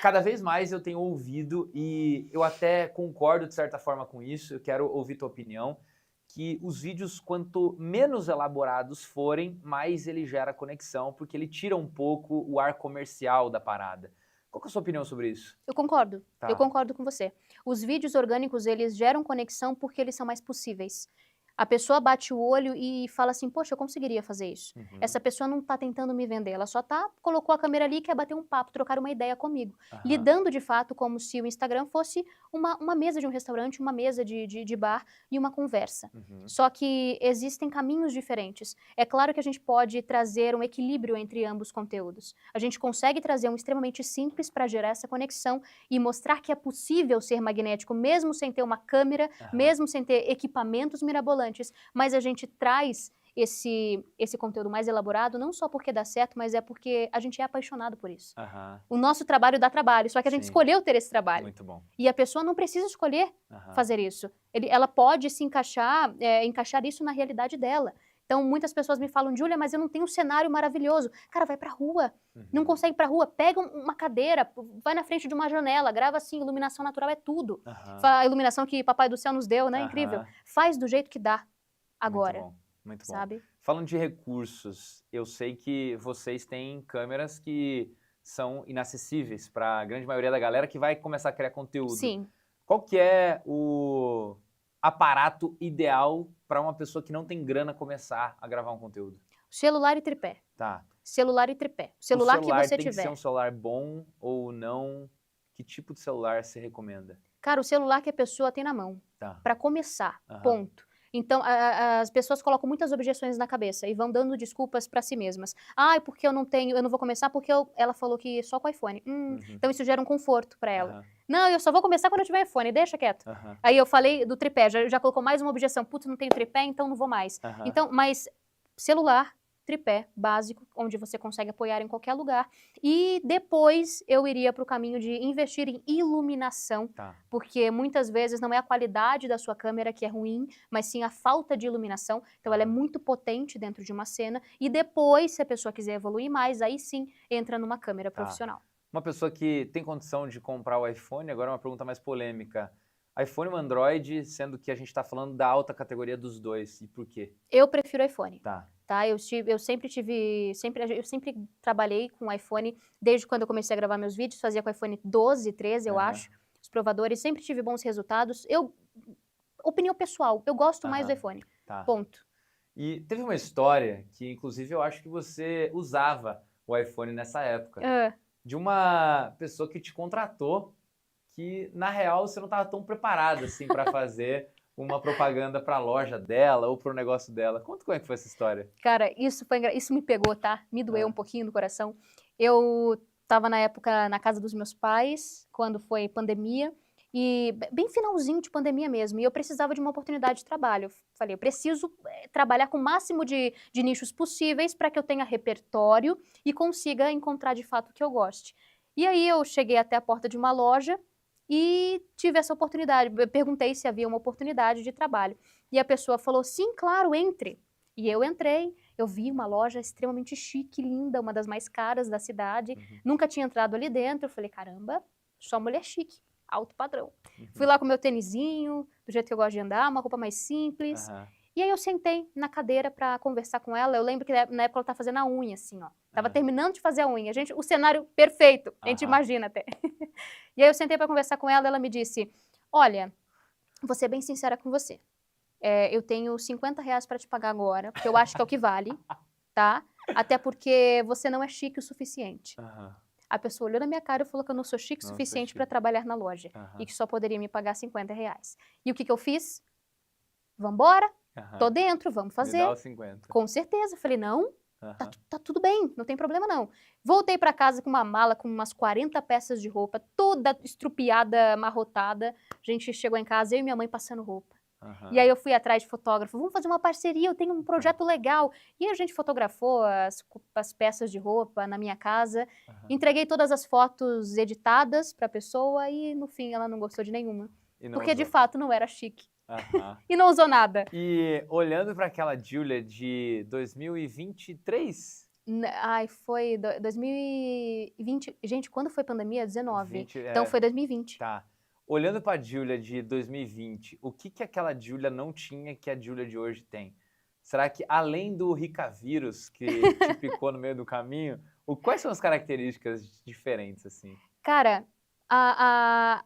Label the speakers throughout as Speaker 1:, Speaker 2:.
Speaker 1: Cada vez mais eu tenho ouvido, e eu até concordo de certa forma com isso, eu quero ouvir tua opinião, que os vídeos, quanto menos elaborados forem, mais ele gera conexão, porque ele tira um pouco o ar comercial da parada. Qual que é a sua opinião sobre isso?
Speaker 2: Eu
Speaker 1: Tá.
Speaker 2: concordo com você. Os vídeos orgânicos, eles geram conexão porque eles são mais possíveis. A pessoa bate o olho e fala assim, poxa, eu conseguiria fazer isso.
Speaker 1: Uhum.
Speaker 2: Essa pessoa não tá tentando me vender, ela só colocou a câmera ali e quer bater um papo, trocar uma ideia comigo.
Speaker 1: Aham.
Speaker 2: Lidando de fato como se o Instagram fosse uma mesa de um restaurante, uma mesa de bar e uma conversa.
Speaker 1: Uhum.
Speaker 2: Só que existem caminhos diferentes. É claro que a gente pode trazer um equilíbrio entre ambos conteúdos. A gente consegue trazer um extremamente simples para gerar essa conexão e mostrar que é possível ser magnético mesmo sem ter uma câmera,
Speaker 1: Aham.
Speaker 2: mesmo sem ter equipamentos mirabolantes, mas a gente traz esse conteúdo mais elaborado não só porque dá certo, mas é porque a gente é apaixonado por isso.
Speaker 1: Aham.
Speaker 2: O nosso trabalho dá trabalho, só que a gente
Speaker 1: Sim.
Speaker 2: escolheu ter esse trabalho.
Speaker 1: Muito bom.
Speaker 2: E a pessoa não precisa escolher
Speaker 1: Aham.
Speaker 2: fazer isso. Ela pode se encaixar isso na realidade dela. Então, muitas pessoas me falam, Júlia, mas eu não tenho um cenário maravilhoso. Cara, vai pra rua. Não
Speaker 1: Uhum.
Speaker 2: consegue ir pra rua, pega uma cadeira, vai na frente de uma janela, grava assim, iluminação natural é tudo.
Speaker 1: Aham.
Speaker 2: A iluminação que Papai do Céu nos deu, né? Incrível.
Speaker 1: Aham.
Speaker 2: Faz do jeito que dá
Speaker 1: Muito
Speaker 2: agora,
Speaker 1: bom. Muito bom.
Speaker 2: sabe?
Speaker 1: Falando de recursos, eu sei que vocês têm câmeras que são inacessíveis para a grande maioria da galera que vai começar a criar conteúdo.
Speaker 2: Sim.
Speaker 1: Qual que é o aparato ideal para uma pessoa que não tem grana começar a gravar um conteúdo?
Speaker 2: Celular e tripé.
Speaker 1: Tá.
Speaker 2: Celular e tripé.
Speaker 1: O
Speaker 2: Celular que
Speaker 1: celular
Speaker 2: você
Speaker 1: tem que ser um
Speaker 2: tiver.
Speaker 1: celular bom ou não? Que tipo de celular você recomenda?
Speaker 2: Cara, o celular que a pessoa tem na mão.
Speaker 1: Tá.
Speaker 2: Pra começar,
Speaker 1: Aham.
Speaker 2: ponto. Então, as pessoas colocam muitas objeções na cabeça e vão dando desculpas pra si mesmas. Ai, porque eu não vou começar porque ela falou que só com iPhone.
Speaker 1: Uhum.
Speaker 2: Então isso gera um conforto pra ela.
Speaker 1: Aham.
Speaker 2: Não, eu só vou começar quando eu tiver iPhone, deixa quieto.
Speaker 1: Aham.
Speaker 2: Aí eu falei do tripé, já colocou mais uma objeção. Putz, não tenho tripé, então não vou mais.
Speaker 1: Aham.
Speaker 2: Então, mas celular, tripé básico, onde você consegue apoiar em qualquer lugar. E depois eu iria para o caminho de investir em iluminação,
Speaker 1: Tá.
Speaker 2: porque muitas vezes não é a qualidade da sua câmera que é ruim, mas sim a falta de iluminação. Então ela é muito potente dentro de uma cena. E depois, se a pessoa quiser evoluir mais, aí sim entra numa câmera profissional.
Speaker 1: Uma pessoa que tem condição de comprar o iPhone, agora uma pergunta mais polêmica. iPhone ou Android, sendo que a gente está falando da alta categoria dos dois, e por quê?
Speaker 2: Eu prefiro iPhone.
Speaker 1: Tá.
Speaker 2: Eu sempre trabalhei com iPhone desde quando eu comecei a gravar meus vídeos, fazia com iPhone 12, 13, eu
Speaker 1: Aham.
Speaker 2: acho, os provadores, sempre tive bons resultados. Opinião pessoal, eu gosto mais do
Speaker 1: Aham.
Speaker 2: iPhone,
Speaker 1: Tá.
Speaker 2: ponto.
Speaker 1: E teve uma história que, inclusive, eu acho que você usava o iPhone nessa época. De uma pessoa que te contratou, que, na real, você não estava tão preparado assim para fazer uma propaganda para a loja dela ou para o negócio dela. Conta como é que foi essa história.
Speaker 2: Cara, isso me pegou, tá? Me doeu
Speaker 1: Ah.
Speaker 2: um pouquinho no coração. Eu estava na época na casa dos meus pais, quando foi pandemia, e bem finalzinho de pandemia mesmo, e eu precisava de uma oportunidade de trabalho. Eu falei, eu preciso trabalhar com o máximo de nichos possíveis para que eu tenha repertório e consiga encontrar de fato o que eu goste. E aí eu cheguei até a porta de uma loja e tive essa oportunidade. Eu perguntei se havia uma oportunidade de trabalho. E a pessoa falou, sim, claro, entre. E eu entrei, eu vi uma loja extremamente chique, linda, uma das mais caras da cidade.
Speaker 1: Uhum.
Speaker 2: Nunca tinha entrado ali dentro. Eu falei, caramba, só mulher chique, alto padrão.
Speaker 1: Uhum.
Speaker 2: Fui lá com meu tênisinho, do jeito que eu gosto de andar, uma roupa mais simples.
Speaker 1: Aham.
Speaker 2: E aí eu sentei na cadeira pra conversar com ela. Eu lembro que na época ela tava fazendo a unha, assim, ó. Tava terminando de fazer a unha. Gente, o cenário perfeito, a gente imagina até. E aí eu sentei pra conversar com ela, ela me disse, olha, vou ser bem sincera com você. Eu tenho R$50 pra te pagar agora, porque eu acho que é o que vale, tá? Até porque você não é chique o suficiente.
Speaker 1: Aham.
Speaker 2: A pessoa olhou na minha cara e falou que eu não sou chique o
Speaker 1: Não sou
Speaker 2: suficiente
Speaker 1: chique.
Speaker 2: pra trabalhar na loja.
Speaker 1: Aham.
Speaker 2: E que só poderia me pagar R$50. E o que eu fiz? Vambora,
Speaker 1: Aham.
Speaker 2: tô dentro, vamos
Speaker 1: Me dá
Speaker 2: fazer.
Speaker 1: os 50.
Speaker 2: Com certeza. Falei, não,
Speaker 1: Aham.
Speaker 2: tá tudo bem, não tem problema não. Voltei pra casa com uma mala com umas 40 peças de roupa, toda estrupiada, amarrotada. A gente chegou em casa, eu e minha mãe passando roupa.
Speaker 1: Aham.
Speaker 2: E aí eu fui atrás de fotógrafo, vamos fazer uma parceria, eu tenho um projeto legal. E a gente fotografou as peças de roupa na minha casa,
Speaker 1: Aham.
Speaker 2: entreguei todas as fotos editadas pra pessoa e no fim ela não gostou de nenhuma.
Speaker 1: E não
Speaker 2: Porque de
Speaker 1: usou.
Speaker 2: fato não era chique.
Speaker 1: Aham.
Speaker 2: E não usou nada.
Speaker 1: E olhando para aquela Júlia de 2023,
Speaker 2: Ai, foi 2020. Gente, quando foi pandemia? 19.
Speaker 1: 20,
Speaker 2: Então foi 2020.
Speaker 1: Tá. Olhando para a Giulia de 2020, o que aquela Giulia não tinha que a Giulia de hoje tem? Será que, além do Ricavírus que te picou no meio do caminho, quais são as características diferentes, assim?
Speaker 2: Cara, a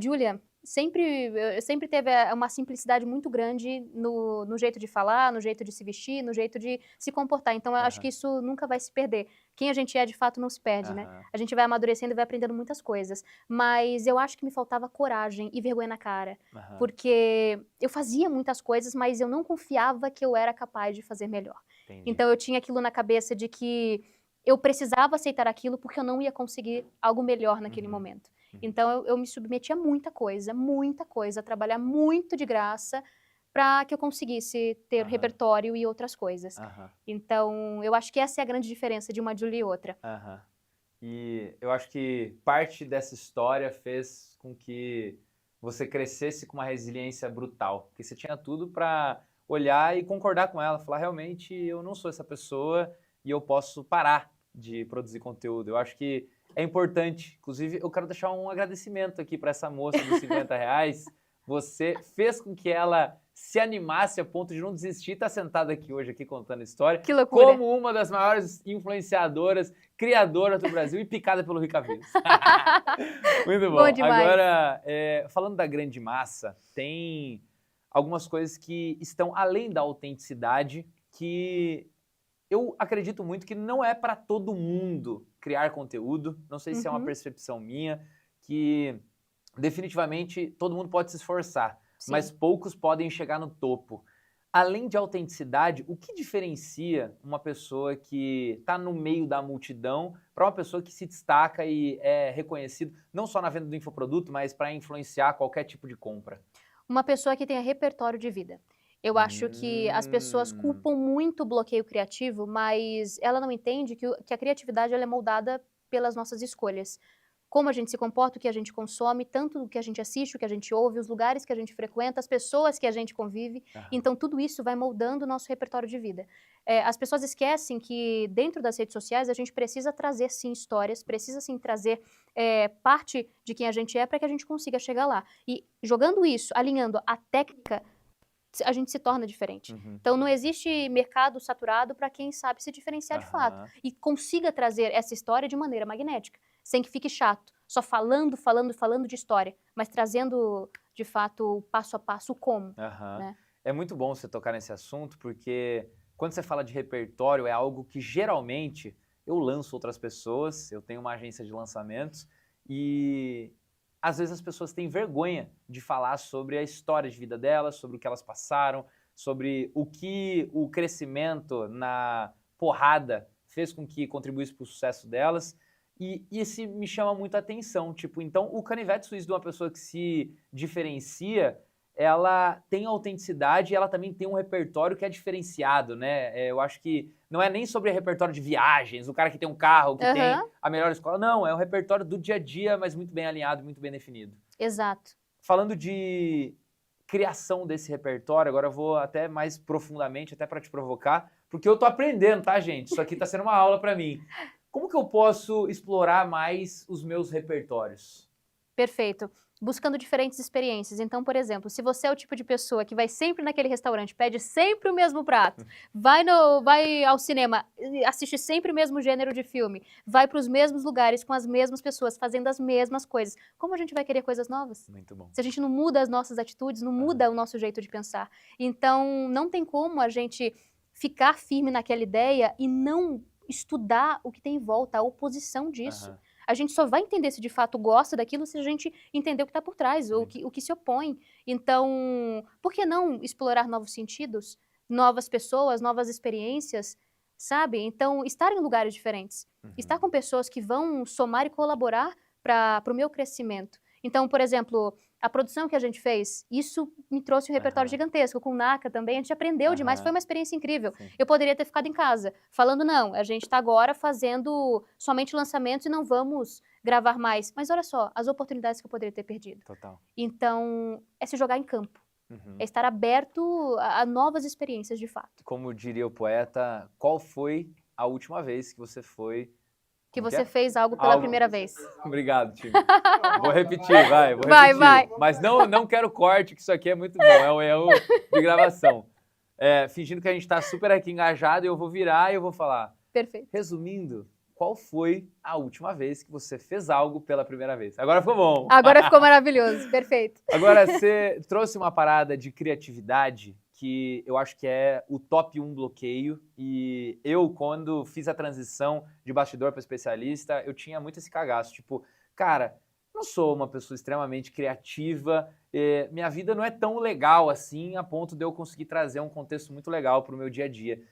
Speaker 2: Giulia sempre teve uma simplicidade muito grande no jeito de falar, no jeito de se vestir, no jeito de se comportar. Então, eu acho que isso nunca vai se perder. Quem a gente é, de fato, não se perde, né? A gente vai amadurecendo e vai aprendendo muitas coisas. Mas eu acho que me faltava coragem e vergonha na cara. Porque eu fazia muitas coisas, mas eu não confiava que eu era capaz de fazer melhor.
Speaker 1: Entendi.
Speaker 2: Então, eu tinha aquilo na cabeça de que eu precisava aceitar aquilo porque eu não ia conseguir algo melhor naquele momento. Então, eu me submeti a muita coisa, a trabalhar muito de graça para que eu conseguisse ter repertório e outras coisas. Então, eu acho que essa é a grande diferença de uma Giulia e outra.
Speaker 1: E eu acho que parte dessa história fez com que você crescesse com uma resiliência brutal, porque você tinha tudo para olhar e concordar com ela, falar, realmente, eu não sou essa pessoa e eu posso parar de produzir conteúdo. Eu acho que é importante. Inclusive, eu quero deixar um agradecimento aqui para essa moça dos R$50. Você fez com que ela se animasse a ponto de não desistir e estar sentada aqui hoje, aqui contando história.
Speaker 2: Que loucura.
Speaker 1: Como uma das maiores influenciadoras, criadoras do Brasil e picada pelo Ricavírus. Muito bom.
Speaker 2: Bom demais.
Speaker 1: Agora, falando da grande massa, tem algumas coisas que estão além da autenticidade que eu acredito muito que não é para todo mundo criar conteúdo. Não sei se é uma percepção minha, que definitivamente todo mundo pode se esforçar, mas poucos podem chegar no topo. Além de autenticidade, o que diferencia uma pessoa que está no meio da multidão para uma pessoa que se destaca e é reconhecido, não só na venda do infoproduto, mas para influenciar qualquer tipo de compra?
Speaker 2: Uma pessoa que tenha repertório de vida. Eu acho que as pessoas culpam muito o bloqueio criativo, mas ela não entende que a criatividade ela é moldada pelas nossas escolhas. Como a gente se comporta, o que a gente consome, tanto o que a gente assiste, o que a gente ouve, os lugares que a gente frequenta, as pessoas que a gente convive. Então, tudo isso vai moldando o nosso repertório de vida. As pessoas esquecem que dentro das redes sociais a gente precisa trazer, sim, histórias, precisa, sim, trazer parte de quem a gente é para que a gente consiga chegar lá. E jogando isso, alinhando a técnica, a gente se torna diferente. Então, não existe mercado saturado para quem sabe se diferenciar de fato e consiga trazer essa história de maneira magnética, sem que fique chato, só falando de história, mas trazendo, de fato, passo a passo o como. Né?
Speaker 1: É muito bom você tocar nesse assunto, porque quando você fala de repertório, é algo que geralmente eu lanço outras pessoas, eu tenho uma agência de lançamentos e às vezes as pessoas têm vergonha de falar sobre a história de vida delas, sobre o que elas passaram, sobre o que o crescimento na porrada fez com que contribuísse para o sucesso delas. E isso me chama muito a atenção. Tipo, então, o canivete suíço de uma pessoa que se diferencia, ela tem autenticidade e ela também tem um repertório que é diferenciado, né? Eu acho que não é nem sobre repertório de viagens, o cara que tem um carro, que tem a melhor escola. Não, é um repertório do dia a dia, mas muito bem alinhado, muito bem definido.
Speaker 2: Exato.
Speaker 1: Falando de criação desse repertório, agora eu vou até mais profundamente, até para te provocar, porque eu tô aprendendo, tá, gente? Isso aqui tá sendo uma aula para mim. Como que eu posso explorar mais os meus repertórios?
Speaker 2: Perfeito. Buscando diferentes experiências. Então, por exemplo, se você é o tipo de pessoa que vai sempre naquele restaurante, pede sempre o mesmo prato, vai ao cinema, assiste sempre o mesmo gênero de filme, vai para os mesmos lugares com as mesmas pessoas, fazendo as mesmas coisas, como a gente vai querer coisas novas?
Speaker 1: Muito bom.
Speaker 2: Se a gente não muda as nossas atitudes, não muda o nosso jeito de pensar. Então, não tem como a gente ficar firme naquela ideia e não estudar o que tem em volta, a oposição disso. A gente só vai entender se de fato gosta daquilo se a gente entender o que está por trás, ou o que se opõe. Então, por que não explorar novos sentidos, novas pessoas, novas experiências, sabe? Então, estar em lugares diferentes, estar com pessoas que vão somar e colaborar para o meu crescimento. Então, por exemplo, a produção que a gente fez, isso me trouxe um repertório gigantesco. Com o Naka também, a gente aprendeu demais, foi uma experiência incrível. Eu poderia ter ficado em casa, falando, não, a gente está agora fazendo somente lançamentos e não vamos gravar mais. Mas olha só, as oportunidades que eu poderia ter perdido.
Speaker 1: Total.
Speaker 2: Então, é se jogar em campo. É estar aberto a novas experiências, de fato.
Speaker 1: Como diria o poeta, qual foi a última vez que você foi...
Speaker 2: Que você fez algo pela primeira vez.
Speaker 1: Obrigado, time. Vou repetir, vai.
Speaker 2: Vai.
Speaker 1: Mas não quero corte, que isso aqui é muito bom. É um erro de gravação. Fingindo que a gente tá super aqui engajado, eu vou virar e eu vou falar.
Speaker 2: Perfeito.
Speaker 1: Resumindo, qual foi a última vez que você fez algo pela primeira vez? Agora ficou bom.
Speaker 2: Agora ficou maravilhoso. Perfeito.
Speaker 1: Agora, você trouxe uma parada de criatividade que eu acho que é o top 1 bloqueio, e eu, quando fiz a transição de bastidor para especialista, eu tinha muito esse cagaço, tipo, cara, não sou uma pessoa extremamente criativa, minha vida não é tão legal assim, a ponto de eu conseguir trazer um contexto muito legal para o meu dia a dia.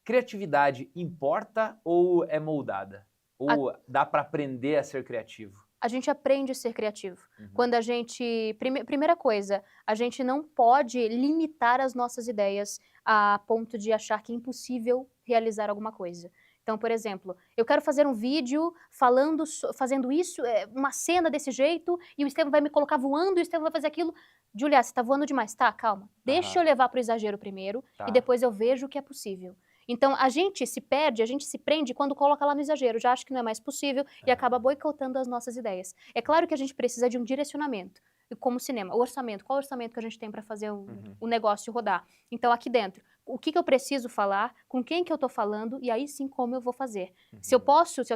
Speaker 1: Criatividade importa ou é moldada? Ou dá para aprender a ser criativo?
Speaker 2: A gente aprende a ser criativo. Quando a gente... Primeira coisa, a gente não pode limitar as nossas ideias a ponto de achar que é impossível realizar alguma coisa. Então, por exemplo, eu quero fazer um vídeo fazendo isso, uma cena desse jeito, e o Estevam vai me colocar voando, e o Estevam vai fazer aquilo. Julia, você tá voando demais. Tá, calma. Deixa eu levar pro exagero primeiro, e depois eu vejo o que é possível. Então, a gente se perde, a gente se prende quando coloca lá no exagero, já acha que não é mais possível e acaba boicotando as nossas ideias. É claro que a gente precisa de um direcionamento, como cinema, o orçamento, qual orçamento que a gente tem para fazer o negócio rodar? Então, aqui dentro, o que eu preciso falar, com quem que eu tô falando e aí sim como eu vou fazer. Se eu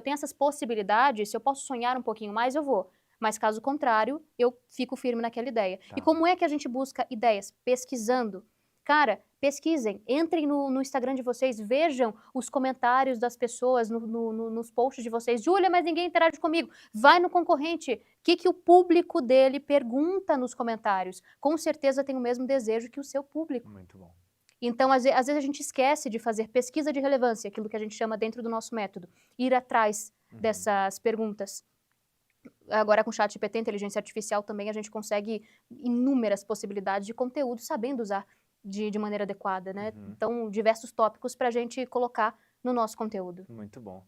Speaker 2: tenho essas possibilidades, se eu posso sonhar um pouquinho mais, eu vou. Mas caso contrário, eu fico firme naquela ideia. E como é que a gente busca ideias? Pesquisando. Cara, pesquisem, entrem no Instagram de vocês, vejam os comentários das pessoas nos posts de vocês. Júlia, mas ninguém interage comigo. Vai no concorrente. O que o público dele pergunta nos comentários? Com certeza tem o mesmo desejo que o seu público.
Speaker 1: Muito bom.
Speaker 2: Então, às vezes a gente esquece de fazer pesquisa de relevância, aquilo que a gente chama dentro do nosso método. Ir atrás dessas perguntas. Agora, com o ChatGPT, inteligência artificial, também a gente consegue inúmeras possibilidades de conteúdo, sabendo usar de maneira adequada, né? Então, diversos tópicos para a gente colocar no nosso conteúdo.
Speaker 1: Muito bom.